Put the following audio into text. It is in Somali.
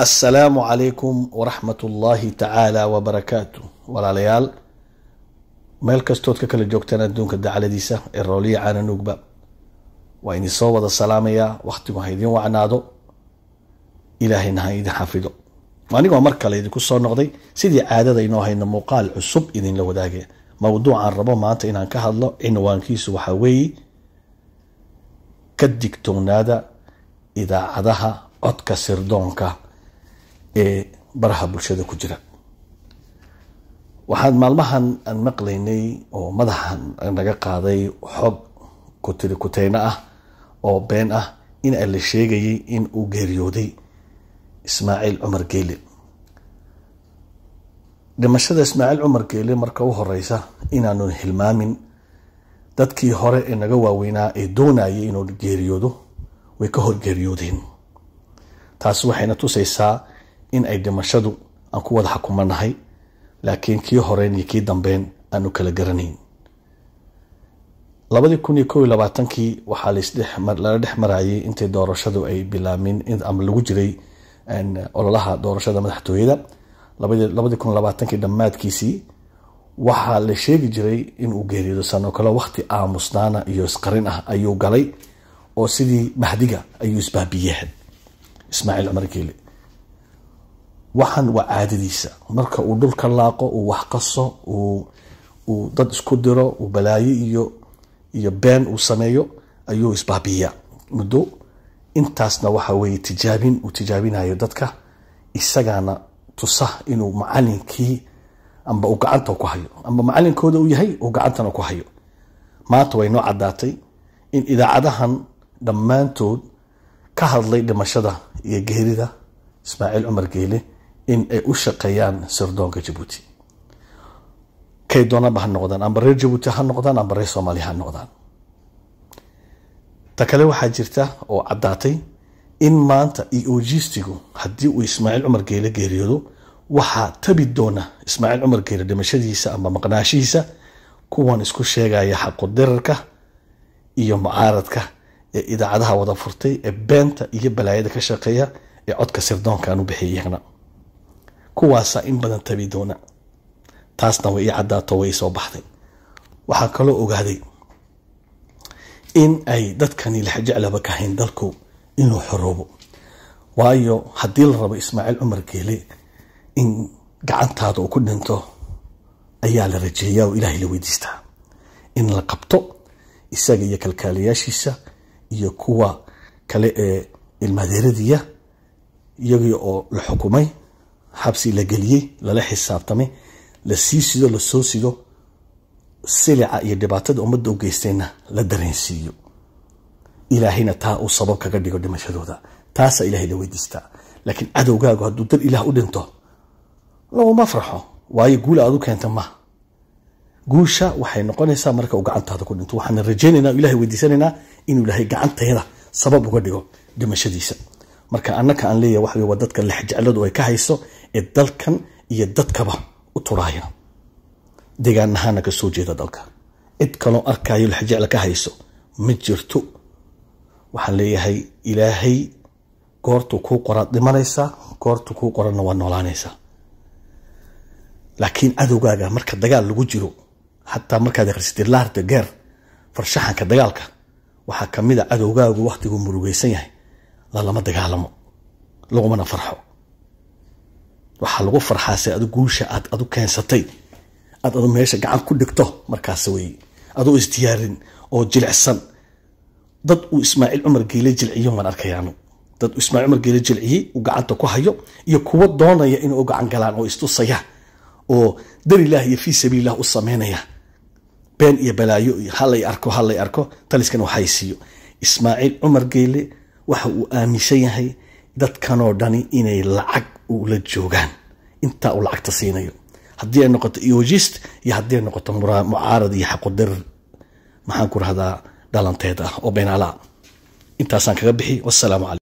السلام عليكم ورحمة الله تعالى وبركاته. ولا ليال ميل كستود ككل جوكتنا دونك الدعالة ديسة الرولية عانا نوكبا وإني صوّد السلامية وقتكم هيدين وعنادو إلهي نهايد حافظو وانيقو مركا ليدكو صور نقضي سيدي عادة دينو هينا موقال عصب إذن لو داقي موضوع عن ربو مانتا إنان كهدلو عنوان كيسو وحاوي كدكتونادا إذا عدها عدك سردونكا baraha bulshada ku jira waxaan maalmahan aan maqlaynay oo madaxan naga qaaday xog kutayna ah oo been ah in ay la sheegayay in uu geeriyooday Ismaaciil Cumar Geele. dhimashada Ismaaciil Cumar Geele marka u horeysa inaanu hilmaamin dadkii hore ee naga waaweynaa ee doonayay inuu geeriyoodo way ka hor geeriyoodeen. taas waxayna tusaysaa in ay dhimashadu aan ku wada xukumanahay laakiin kii horeen iyo kii dambeyn aanu kala garanayn. 2021 waxaa la dhex marayay intay doorashadu ay bilaamin in am lagu jiray ololaha doorashada madaxtooyada 2020 dhamaadkiisii waxaa la sheegi jiray in uu geeriyoodo sano kale waqti aamusnaana iyo isqarin ah ayuu galay oo sidii mahdiga ayuu isbaabiyay Ismaaciil Cumar Geele. waxaan waa caadadiisa marka uu dhulka laaqo uu wax qaso uu dad isku diro uu balaayo iyo been uu sameeyo ayuu isbaabiya muddo intaasna waxa weey tijaabinayo dadka isagana tusa inuu macallinkii amba uu gacanta ku hayo amba macallinkooda uu yahay uu gacantana ku hayo. maanta way noo cadaatay in idaacadahan dhammaantood ka hadlay dhimashada iyo geerida Ismaaciil Cumar Geele in ay u shaqeeyaan sirdoonka Djibouti kay doona bah noqdaan amba reer Djibouti ha noqdaan amba reer Soomaaliya ha noqdaan. ta kale waxaa jirta oo cadaatay in maanta EOGistigu haddii uu Ismaaciil Cumar Geele geeriyoodo waxaa tabi doona Ismaaciil Cumar Geele dhimashadiisa amba maqnaashiisa kuwan isku sheegaya xaqo dirarka iyo mucaaradka ee idaacadaha wada furtay ee beenta iyo balaayada ka shaqeeya ee codka sirdoonka aanu bixiyayna kuwaasa in badan tabi doona. taasna way cadaato way soo baxday. waxaa kaloo ogaaday in ay dadkani la jeclaba ka hayn dalku inuu xoroobo waayo haddii la rabo Ismaaciil Cumar Geele in gacantaada uu ku dhinto ayaa la rajeeyaa oo Ilaahay la weydiistaa in la qabto isaga iyo kalkaaliyaashiisa iyo kuwa kale ee ilmaadeeradiya iyagii oo la xukumay xabsi la geliyay la xisaabtamay la siisido la soo sido silica iyo dhibaatada ummadda u geystayna la dareensiiyo ilaahayna taa uu sabab kaga dhigo dhimashadooda taasa Ilaahay la weydiistaa. laakiin cadowgaagu hadduu dar Ilaah u dhinto looma farxo waayo guul aad u keenta ma guusha waxay noqonaysaa marka uu gacantaada ku dhinto. waxaan rajaynaynaa Ilaahay weydiisanaynaa inuu Ilaahay gacanteeda sabab uga dhigo dhimashadiisa. marka annaka aan leeyahay wax weey dadka la jecladu ay ka hayso ee dalkan iyo dadkaba u turaaya deegaanaha ka soo jeeda dalka cid kale oo arkayo la jecel ka hayso ma jirto. waxaan leeyahay Ilaahay goortu ku qoran dhimanaysa goortu ku qoran waa noolaanaysa. laakiin adowgaaga marka dagaal lagu jiro hatta marka akhrisid laarta geer farshaxanka dagaalka waxa kamid ah adowgaagu waqtigu murugaysan yahay lama dagaalamo laguma farxo. waxa lagu farxaasay adu guusha aad adu keensatay aad adu meesha gacan ku dhigto markaas way adu istiyaarin oo jilicsan dad uu Ismaaciil Cumar Geele jilciyo man arkayaano dad Ismaaciil Cumar Geele jilciyi uu gacanta ku hayo iyo kuwa doonaya in uu gacan galaan oo istusaya oo dar Ilaahay iyo fi sabiilillah u sameynaya been iyo balaayo iyo halay arko taliskan waxay siiyo. Ismaaciil Cumar Geele waxa uu aaminsan yahay dadkan oo dhani inay lacag u la joogaan inta uu lacagta siinayo haddii ay noqoto EOGist iyo haddii ay noqoto mucaarad iyo xaq dir maxaan ku rahdaa dhalanteeda oo beenala intaasaan kaga bixi. wassalaamu calaykum.